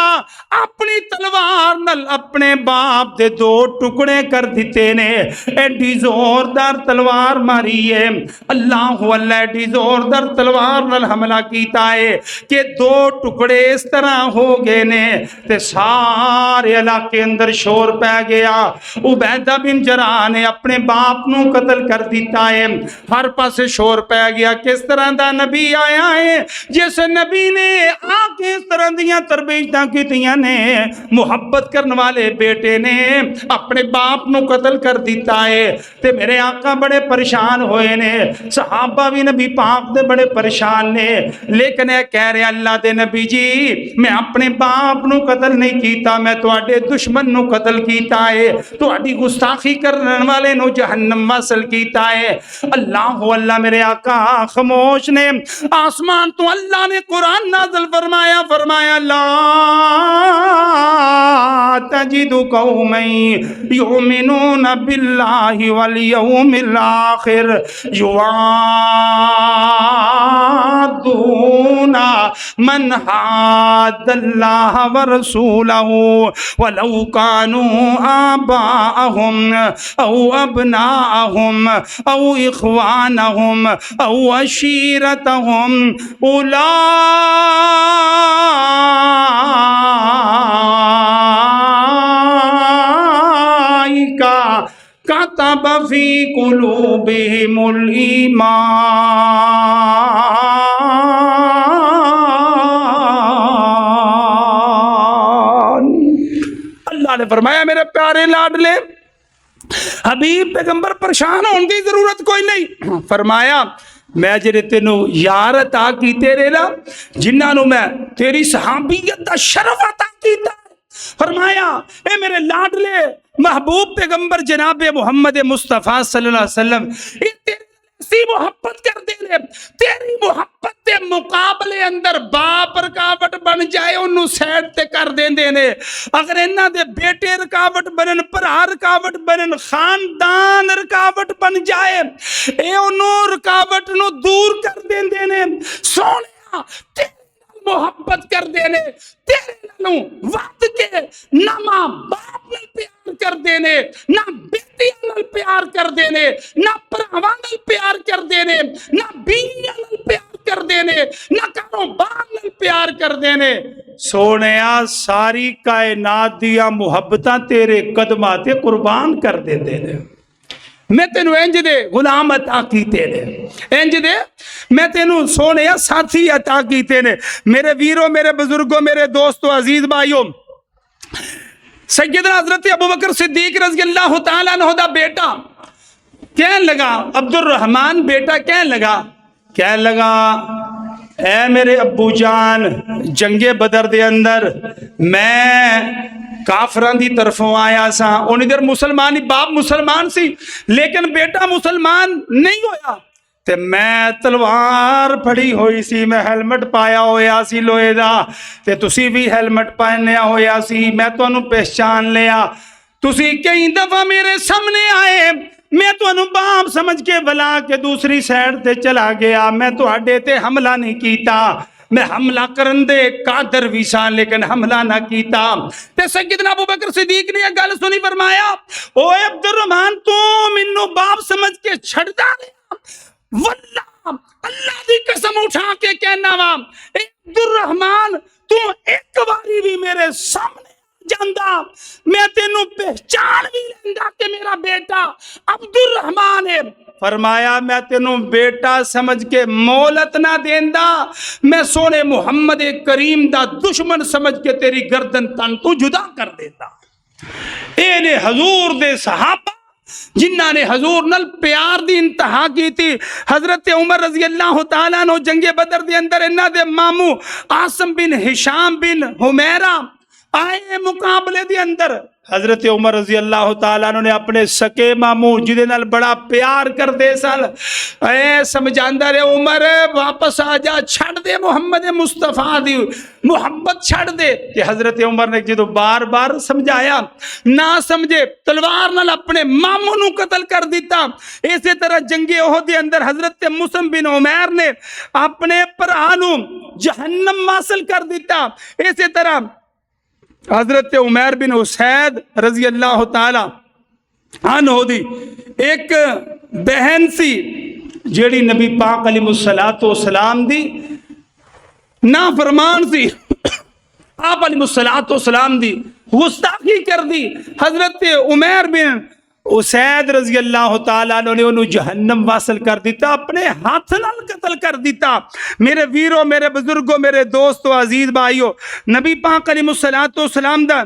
अपनी तलवार नाल अपने बाप दे 2 टुकड़े कर दिते ने। एडी जोरदार तलवार मारी है, अल्लाह अल्लाह एडी जोरदार तलवार नाल हमला कीता है कि 2 टुकड़े इस तरह हो गए ने ते सारे इलाके अंदर शोर पै गया। उबैदा बिन जराह ने अपने बाप नू कतल कर दिता है, हर पासे शोर पै गया। किस तरह दा नबी आया है, जिस नबी ने आके इस तरह दियां तरबीयतां कीतियां ने, मुहब्बत करने वाले बेटे ने अपने बाप नू कतल कर दिता है। ते मेरे आका बड़े परेशान होए ने, सहाबा भी नबी पाक दे बड़े परेशान ने, लेकिन यह कह रहे अल्लाह दे नबी जी मैं अपने बाप नू कतल नहीं कीता, मैं तुहाडे दुश्मन नू कतल कीता है, तुहाडी गुस्ताखी करने वाले नू जहन्नम वासल कीता है। अल्लाह अल्लाह मेरे आका खामोश ने। आसमान तो अल्लाह ने कुरान नाज़िल फरमाया, फरमाया ला तजिदु कौमन युमिनूना बिल्लाहि वल यौमिल आखिर युवादूना युवाद्दूना मन हादल्लाह व रसूलहू वलौ कानू आबाअहुम औ अबनाअहुम औ इख्वानहुम औ अशीरतहुम उलाइका कतब फी कुलूबिहिमुल ईमान। अल्लाह ने फरमाया मेरे प्यारे लाडले हबीब पैगंबर परेशान होने की जरूरत कोई नहीं। फरमाया मैं जेरे तेनू यार अता कीते रे ना जिन्होंने मैं तेरी सहाबीयत का शरफ अता कीता। फरमाया ए मेरे लाडले महबूब पैगंबर जनाबे मुहम्मद मुस्तफ़ा सल्लल्लाहु अलैहि वसल्लम ऐसी मोहब्बत कर दे रहे तेरी मोहब्बत के मुकाबले अंदर बाप रुकावट बन जाए उन्होंने सैड ते कर देंदे ने। अगर इन्हां दे बेटे रुकावट बनन भरा रुकावट बनन खानदान रुकावट बन जाए ए उन्होंने रुकावट नूं दूर कर देंदे ने। सोहणिया मोहब्बत कर देने तेरे नालों वध के ना मां बाप नाल प्यार कर देने ना बेटियां नाल प्यार कर देने ना भरावां नाल प्यार कर देने ना बीवियां नाल प्यार कर देने ना कारोबार नाल प्यार कर देने। सोहणिया सारी कायनात दियां मुहब्बतां तेरे कदमां ते कुर्बान कर देंदे ने। मैं तेनू इंज दे गुलाम अता कीते ने इंज दे मैं तेनू सोने साथी अता कीते ने। मेरे वीरों मेरे बुजुर्गों मेरे दोस्तों अजीज भाइयों सैयदना हजरत अबू बकर सिद्दीक रज़ी अल्लाह तआला अन्हु दा बेटा कहने लगा अब्दुल रहमान बेटा कहने लगा ऐ मेरे अब्बू जान जंगे बदर दे अंदर मैं काफरां दी तरफों आया सा। उन्हीं देर मुसलमान ही बाप मुसलमान सी लेकिन बेटा मुसलमान नहीं होया ते मैं तलवार फड़ी हुई सी मैं हेलमेट पाया होया सी लोहे दा ते तुसी भी हेलमेट पहनया होया सी। मैं तुहानू पहचान लिया तुसी कई दफा मेरे सामने आए मैं तुहानू बाप समझ के बुला के दूसरी साइड ते चला गया। मैं तुहाडे ते हमला नहीं कीता मैं हमला करन दे कादर भी सा लेकिन हमला ना कीता। ते सैयदना अबू बकर सिद्दीक ने यह गल सुनी फरमाया ओए अब्दुल रहमान तू मैनू बाप समझ के छड़दा रहा वल्लाह अल्लाह दी कसम उठा के कहना वा अब्दुल रहमान तू एक बारी भी मेरे सामने जांदा मैं तेनू पहचान भी लेंदा कि मेरा बेटा अब्दुल रहमान है। फरमाया मैं तेनू बेटा समझ के मोहलत ना देंदा मैं सोने मुहम्मद करीम दा दुश्मन समझ के तेरी गर्दन तन तू जुदा कर देता। ए हजूर दे सहाबा जिन्हां ने हजूर नल प्यार दी इंतहा की थी। हजरत उमर रजी अल्लाह तआला अन्हु जंगे बदर दे अंदर इन्हां दे मामू आसम बिन हिशाम बिन हुमैरा आए मुकाबले दे अंदर। हजरत उमर रजी अल्लाह तआला ने अपने सके मामू जिदे नाल बड़ा प्यार करते सन ऐ समझांदा रहे उमर वापस आ जा छड़ दे मुहम्मद मुस्तफा दी मुहब्बत छड़ दे। कि हजरत उमर ने जो बार बार समझाया ना समझे तलवार नाल अपने मामू नू कतल कर दिता। इसी तरह जंगे ओहद दे अंदर हजरत मुसअब बिन उमैर ने अपने भरा नू जहन्नम हासिल कर दिता। इसी तरह हजरत उमैर बिन हुसैन रजी अल्लाह तआला अन्हु दी एक बहन सी जेड़ी नबी पाक अलैहिस्सलातो सलाम दी ना फरमान सी आप अलैहिस्सलातो सलाम दी गुस्ताखी कर दी। हजरत उमैर बिन हुसैन रजी अल्लाह तआला ने उन्होंने जहन्नम वासल कर दिता अपने हाथ नाल कतल कर दिता। मेरे वीरों मेरे बुजुर्गों मेरे दोस्तों अजीज भाइयों नबी पाक अलैहिस्सलातो सलाम दा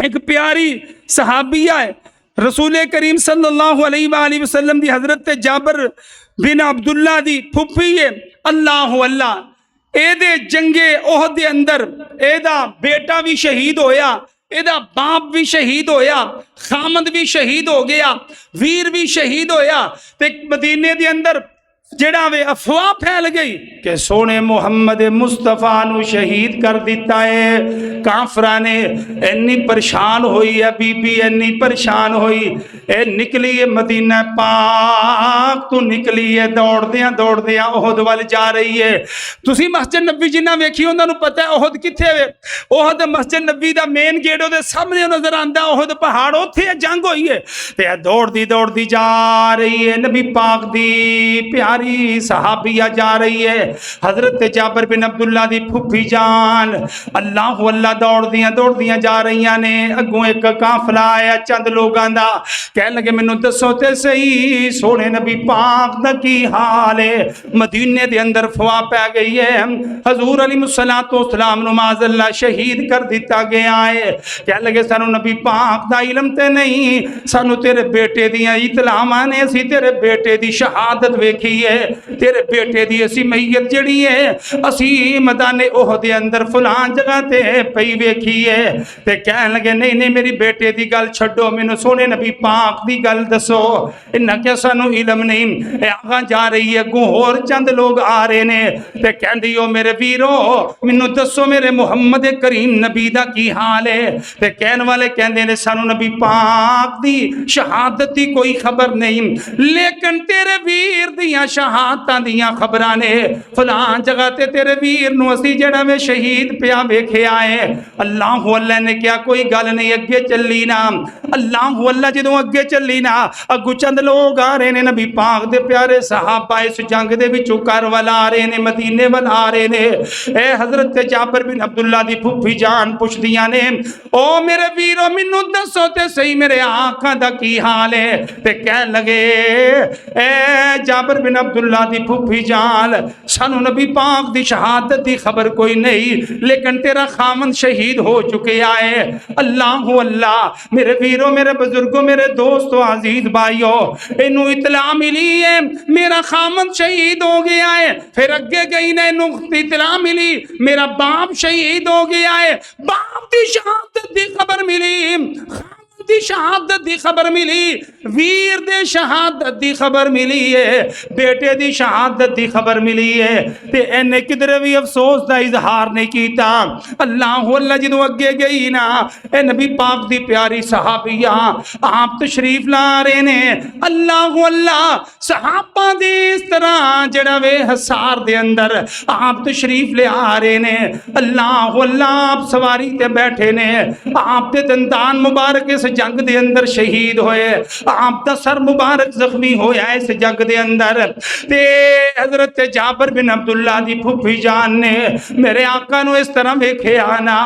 एक प्यारी सहाबिया है रसूल करीम सल्लल्लाहु अलैहि वसल्लम दी हजरत जाबर बिन अब्दुल्ला दी फुफी है। अल्लाह अल्लाह एदे जंगे ओहद दे अंदर एदा बेटा भी शहीद होया एदा बाप भी शहीद होया खामद भी शहीद हो गया वीर भी शहीद होया। ते मदीने दे अंदर ਜਿਹੜਾ ਵੇ ਅਫਵਾਹ फैल गई कि सोने मुहम्मद मुस्तफा नू शहीद कर दिता है। काफरा ने इन्नी परेशान हुई है, बीबी इन्नी परेशान हुई, ए निकली है मदीना पाक तो निकली है दौड़दियां ओहद वाल जा रही है। तुसी मस्जिद नबी जिन्ना वेखी उन्हां नू पता है ओहद कित्थे वे। ओहद मस्जिद नबी दा मेन गेट ओहदे सामने नजर आंदा, ओहद पहाड़ उत्थे जंग होई है ते दौड़दी जा रही है। नबी पाक दी प्यारी सहाबिया जा रही है, हजरत जाबिर बिन अब्दुल्ला दी फुफी जान अल्लाह अल्लाह दौड़दियां जा रही ने। अगों एक काफिला आया चंद लोगों का, कह लगे मैनू दसो ते सही सोने नबी पाक दा की हाल है। मदीने दे अंदर फवा पै गई है, हजूर अलैहिस्सलातु वस्सलाम नू माज़अल्लाह शहीद कर दिता गया है। कह लगे सानू नबी पाक दा इलम ते नहीं, सानू तेरे बेटे दियां इतलावां ने, असीं तेरे बेटे दी शहादत वेखी है, तेरे बेटे दी असी मैयत जड़ी है असी मैदाने ओहद अंदर फलान जगह ते पई वेखी है। ते कह लगे नहीं नहीं मेरी बेटे दी गल छड्डो, मैनू सोने नबी पाक दी गल दसो। इन्ना क्या सानू इलम नहीं। आगा जा रही है, अगों होर चंद लोग आ रहे ने ते कहंदी ओ मेरे वीरो मैनू दसो मेरे मुहम्मद करीम नबी दा की हाल है। ते कहन वाले कहंदे ने सानू नबी पाक दी शहादत दी कोई खबर नहीं, लेकिन तेरे वीर दियां शहादतां दियां खबरां ने। फलान जगह ते तेरे वीर नू असी जड़ा वे शहीद पिया वेखिया है। अल्लाह अल्लाह ने क्या कोई गल नहीं, अगे चली ना। अल्लाह अल्लाह जदों अगे चली ना, अगू चंद लोग आ रहे ने, नबी पाक दे प्यारे सहाबा इस जंग दे विचों घर वाल आ रहे ने, मदीने वाल आ रहे ने। ए हजरत जाबिर बिन अब्दुल्ला दी फुफी जान पुछदियां ने ओ मेरे वीरो मैनू दसो ते सही मेरे आका दा की हाल है। ते कह लगे ए जाबिर बिन अब्दुल्ला दी फुफी जान सानू नबी पाक दी शहादत दी खबर कोई नहीं, लेकिन तेरा खामन शहीद हो चुके आए। अल्लाह अल्लाह मेरे वीरों मेरे बुजुर्गों मेरे दोस्तों अजीज भाइयों, इनू इतला मिली है मेरा खामन शहीद हो गया है। फिर अगे गई ने इनू इतला मिली मेरा बाप शहीद हो गया है। बाप दी शहादत दी खबर मिली, दी शहादत दी खबर मिली, वीर दे शहादत दी खबर मिली है, बेटे दी शहादत दी खबर मिली है। ते इन्हें किधरे भी अफसोस का इजहार नहीं किया। अल्लाह अल्लाह जदों अगे गई ना, ए नबी पाक दी प्यारी सहाबिया आप तशरीफ ला रहे ने। अल्लाह अल्लाह सहाबा दी इस तरह जड़ा वे हसार दे अंदर आप तशरीफ ले आ रहे ने। अल्लाह अल्लाह आप सवारी ते बैठे ने, आप दे दंदान मुबारक इस जंग दे अंदर शहीद होए, आप दा सर मुबारक जख्मी होया इस जंग दे अंदर। ते हजरत जाबिर बिन अब्दुल्ला दी फुफी जान ने मेरे आका नू इस तरह वेखिया ना,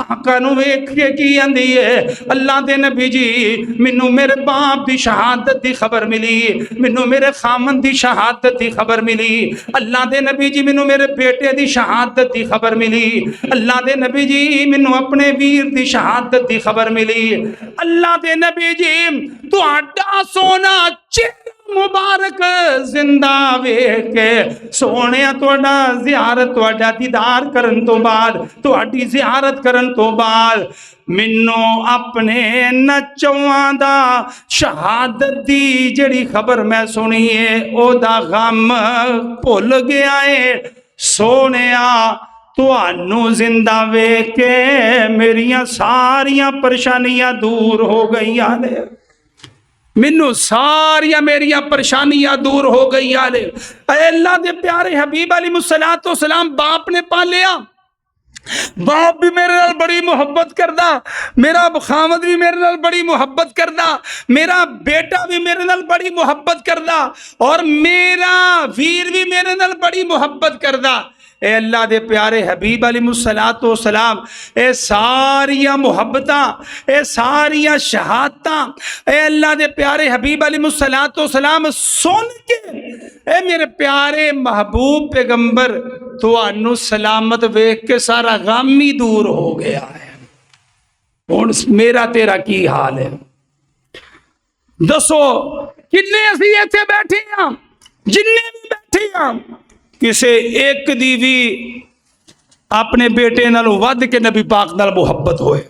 आका नू वेख के की आंदी है अल्लाह दे नबी जी मैनू मेरे बाप दी शहादत दी खबर मिली, मैनू मेरे खामन दी शहादत दी खबर मिली। अल्लाह दे नबी जी मैनू मेरे बेटे दी शहादत दी खबर मिली। अल्लाह दे नबी जी मैनू अपने वीर दी शहादत दी खबर मिली। अल्लाह दे नबी जी तुहाडा सोना चेहरा मुबारक जिंदा वेख के सोने तुहाडा ज़ियारत तुहाडा दीदार करन तो बाद तुहाडी ज़ियारत करन तो बाद मैनू अपने नचवां दा शहादत दी जड़ी खबर मैं सुनी है ओदा गम भुल गया है। सोनिया तुहानू जिंदा वेख के मेरिया सारिया परेशानियां दूर हो गई ने, मैनू सारिया मेरिया परेशानियां दूर हो गई ने। अल्लाह दे प्यारे हबीब अलैहिस्सलातु वस्सलाम बाप ने पालिया, बाप भी मेरे नाल बड़ी मुहब्बत करदा, मेरा खामद भी मेरे नाल बड़ी मुहब्बत करदा, मेरा बेटा भी मेरे नाल बड़ी मुहब्बत करदा और मेरा वीर भी मेरे नाल बड़ी मुहब्बत करदा। ए अल्लाह दे प्यारे हबीब अलैहिस्सलातु वस्सलाम ए सारिया मुहब्बतां ए सारिया शहादतां ए अल्लाह दे प्यारे हबीब अलैहिस्सलातु वस्सलाम सुन के ए मेरे प्यारे महबूब पैगंबर तुहानू सलामत वेख के सारा गम ही दूर हो गया है। हुण मेरा तेरा की हाल है दसो। किन्ने असीं इत्थे बैठे हां, जिन्ने भी बैठे हां किसे एक दी भी अपने बेटे नालों वध के नबी पाक नाल मुहब्बत होए,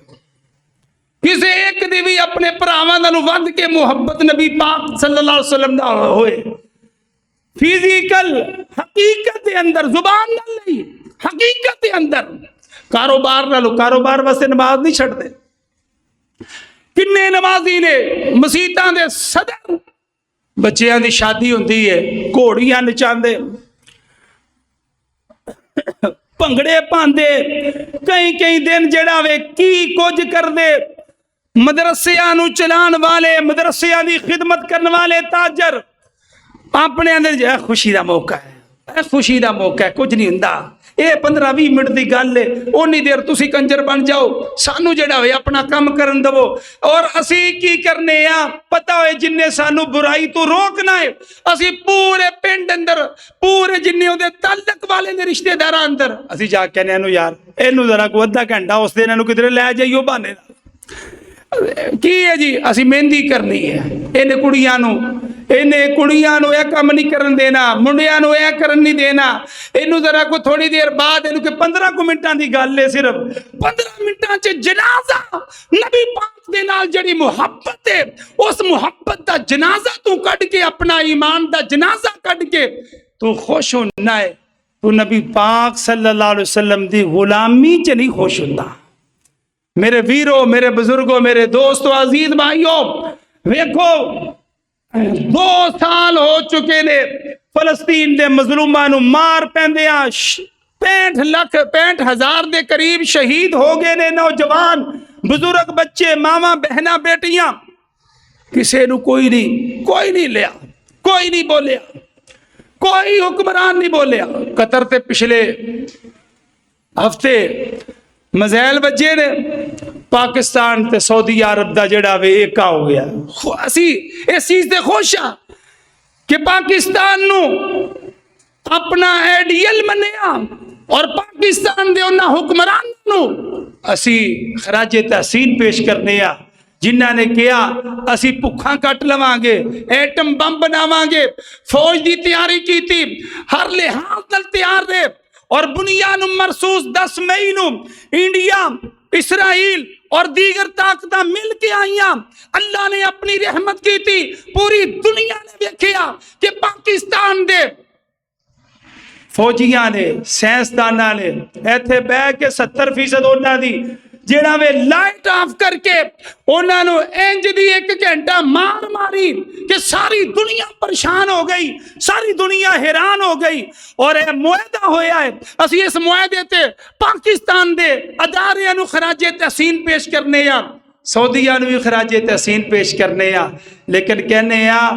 किसे एक दी भी अपने भरावां नालों वध के मुहब्बत नबी पाक सल्लल्लाहु अलैहि वसल्लम नाल होए। फिजिकल हकीकत के अंदर, जुबान नाल नहीं, हकीकत के अंदर। कारोबार नाल, कारोबार वास्ते नमाज नहीं छड्डदे। किन्ने नमाजी ने मसीतां दे सदर, बच्चियां दी शादी हुंदी है, घोड़ियां नचांदे, भंगड़े पांदे, कई कई दिन जेड़ा वे की कुछ करदे। मदरसियां नूं चलाण वाले, मदरसियां दी खिदमत करन वाले ताजर अपने अंदर खुशी का मौका है, खुशी का मौका है, कुछ नहीं हुंदा। ये 15-20 मिनट की गल है, उन्नी देर तुसी कंजर बन जाओ, सानू जेड़ा होए अपना काम करन दवो। और असी की करने आ, पता होए जिन्ने सानू बुराई तो रोकना है, असी पूरे पिंड अंदर, पूरे जिन्ने उहदे ताल्लुक वाले ने रिश्तेदार अंदर, असी जा कहने इहनू यार इहनू जरा कोई अद्धा घंटा उस दिन इहनू किधरे लै जाइयो बहाने नाल। की है जी, असी मेहंदी करनी है, इन्हें कुड़ियां नूं यह काम नहीं करन देना, मुंडियां नूं यह करन नहीं देना। इनू जरा को थोड़ी देर बाद इनू 15 मिनटां दी गल है, सिर्फ 15 मिनटां च जनाजा नबी पाक दे नाल जड़ी मुहब्बत है, उस मुहब्बत दा जनाजा तू कढ के, अपना ईमान दा जनाजा कढ के तू खुश होना है। तू नबी पाक सल्लल्लाहु अलैहि वसल्लम दी गुलामी च नहीं खुश हुंदा। मेरे वीरों, मेरे बुजुर्गों, मेरे दोस्तों, अजीज भाइयों, वेखो 2 साल हो चुके ने फलस्तीन के मजलूमां नूं मार पैंदियां। 65,000 के करीब शहीद हो गए ने, नौजवान, बुजुर्ग, बच्चे, मावां, बहना, बेटियां। किसी नूं कोई नहीं लिया, कोई नहीं बोलिया, कोई हुक्मरान नहीं बोलिया। कतर ते पिछले हफ्ते मज़ैल बजे ने, पाकिस्तान ते सऊदी अरब का जोड़ा वे एका हो गया। असी इस चीज़ से खुश हाँ कि पाकिस्तान नू अपना आइडियल मनिया और पाकिस्तान दे उन्हां हुक्मरान नू असी खराजे तहसीन पेश करने आ, जिन्हां ने कहा असी भुखा कट लवांगे, एटम बम बनावांगे, फौज की तैयारी की थी, हर लिहाज नाल तैयार रहे। और बुनियाद मरसूस 10 मई नू इंडिया, इसराइल और दीगर ताकत मिल के आईया। अल्लाह ने अपनी रहमत की थी, पूरी दुनिया ने देखा कि पाकिस्तान दे फौजियां ने, साइंसदाना ने इत्थे बह के 70% उन्हां दी जेड़ा वे लाइट ऑफ करके उन्होंने इंज दी 1 घंटा मार मारी कि सारी दुनिया परेशान हो गई, सारी दुनिया हैरान हो गई। और यह मुआहदा होया है, असी इस मुआहदे ते पाकिस्तान दे अदारियां नूं खराजे तहसीन पेश करने आ, सऊदिया नूं भी खराजे तहसीन पेश करने आ। लेकिन कहने आ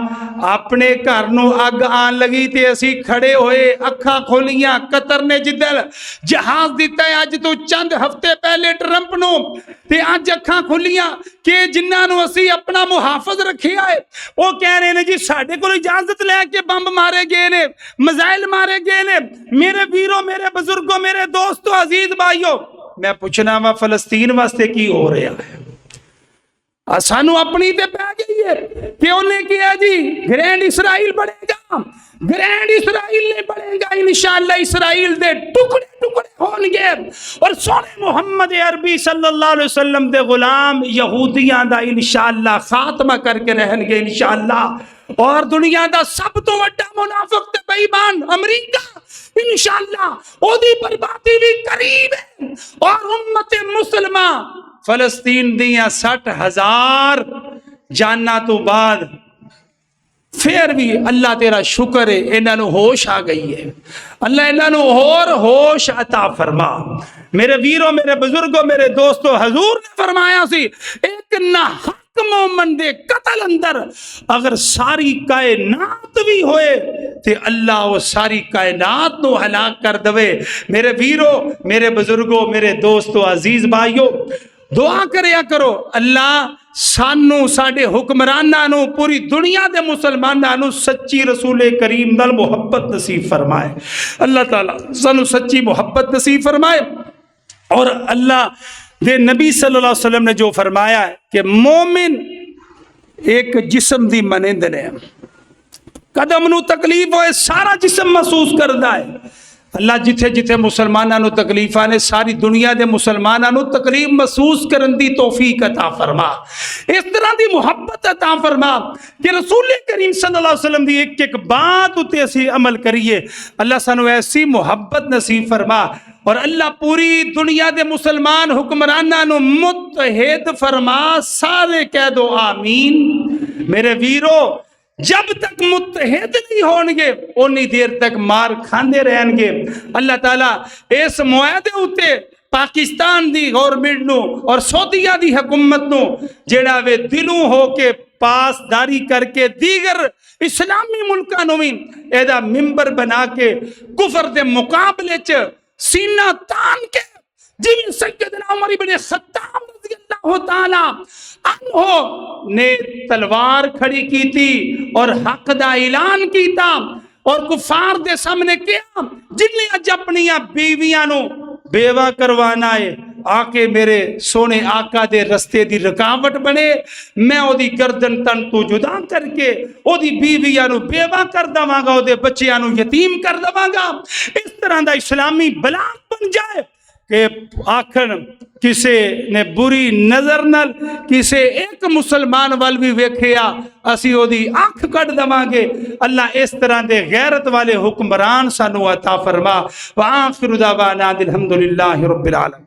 अपने घर नूं अग आन लगी ते असी खड़े होए, अखा खोलियां। कतर ने जिद्दल जहाज दिता है अज तो चंद हफ्ते पहले ट्रंप नूं, ते अज अखा खोलियां कि जिन्हां नूं असी अपना मुहाफिज रखिया है वो कह रहे ने जी साडे कोल इजाजत लैके बंब मारे गए ने, मिसाइल मारे गए ने। मेरे वीरों, मेरे बुजुर्गों, मेरे दोस्तों, अजीज भाइयों, मैं पूछना वा फलस्तीन वास्ते की हो रहा है? सानू अपनी ते पै गई है कि उन्हें किया जी ग्रैंड इसराइल बढ़ेगा, ग्रैंड इसराइल नहीं बढ़ेगा, इंशाअल्लाह इसराइल दे टुकड़े टुकड़े होंगे और सोने मुहम्मद अरबी सल्लल्लाहु अलैहि वसल्लम दे गुलाम यहूदियां दा इंशाअल्लाह खात्मा करके रहणगे इंशाअल्लाह। और दुनिया दा सब तो वड्डा मुनाफिक ते बेईमान अमरीका इंशाअल्लाह ओदी बर्बादी भी करीब है। और उम्मत मुसलमा फलस्तीन दियां 60,000 जाना तो बाद फिर भी अल्लाह तेरा शुक्र है इन्हों होश आ गई है। अल्लाह इन्हों होर होश अता फरमा। मेरे वीरों, मेरे बुजुर्गों, मेरे दोस्तों, हजूर ने फरमाया सी एक नाहक मोमन दे कतल अंदर अगर सारी कायनात भी होए ते अल्लाह वो सारी कायनात को हलाक कर दवे। मेरे वीरों, मेरे बुजुर्गों, मेरे दोस्तों, अजीज भाइयों, दुआ करया करो अल्लाह सानू साडे हुक्मरानां नू, पूरी दुनिया दे मुसलमानां नू सच्ची रसूल करीम नाल मुहब्बत नसीब फरमाए। अल्लाह ताला सानू सच्ची मुहब्बत नसीब फरमाए। और अल्लाह दे नबी सल्लल्लाहु अलैहि वसल्लम ने जो फरमाया है कि मोमिन एक जिस्म दी मानंद ने, कदम नू तकलीफ होए सारा जिस्म महसूस करता है, अल्लाह जिथे जिथे मुसलमानों को तकलीफां ने सारी दुनिया के मुसलमानों को तकलीफ महसूस करने की तौफीक अता फरमा, इस तरह की मुहब्बत अता फरमा कि रसूल करीम सल्लल्लाहु अलैहि वसल्लम की एक एक बात उत्ते असीं अमल करिए। अल्लाह सानू ऐसी मुहब्बत नसीब फरमा और अल्लाह पूरी दुनिया के मुसलमान हुक्मरानों मुत्तहिद फरमा। सारे कह दो आमीन। मेरे वीरो, जब तक मुत्तहिद नहीं होंगे उन्नी देर तक मार खाते रहेंगे। अल्लाह ताला इस मुआहदे उत्ते पाकिस्तान दी गवर्नमेंट नू और सऊदीया दी हुकूमत नू जेड़ा वे दिलों हो के पासदारी करके दीगर इस्लामी मुल्कां नू भी एदा मिंबर बना के कुफर दे मुकाबले च सीना तान के जिवें सैयदना उमर इब्न खत्ताब रज़ियल्लाहु ताला अन्हो ने तलवार खड़ी की थी और हक दा ऐलान किया और कुफार दे सामने किया जिन्हें अज अपनी बीवियां नू बेवा करवाना है आके मेरे सोने आका दे रस्ते दी रुकावट बने, मैं ओदी गर्दन तन तू जुदा करके ओदी बीवियां नू बेवा कर दवांगा, ओदे बच्चियां नू यतीम कर दवांगा। इस तरह दा इस्लामी बलाग बन जाए कि आखिर किसी ने बुरी नजर नाल किसी एक मुसलमान वाल भी वेखिया असी ओदी अख कट देवांगे। अल्लाह इस तरह के गैरत वाले हुक्मरान सानू अता फरमा। व आखिरु दावाना अल्हम्दुलिल्लाहि रब्बिल आलमीन।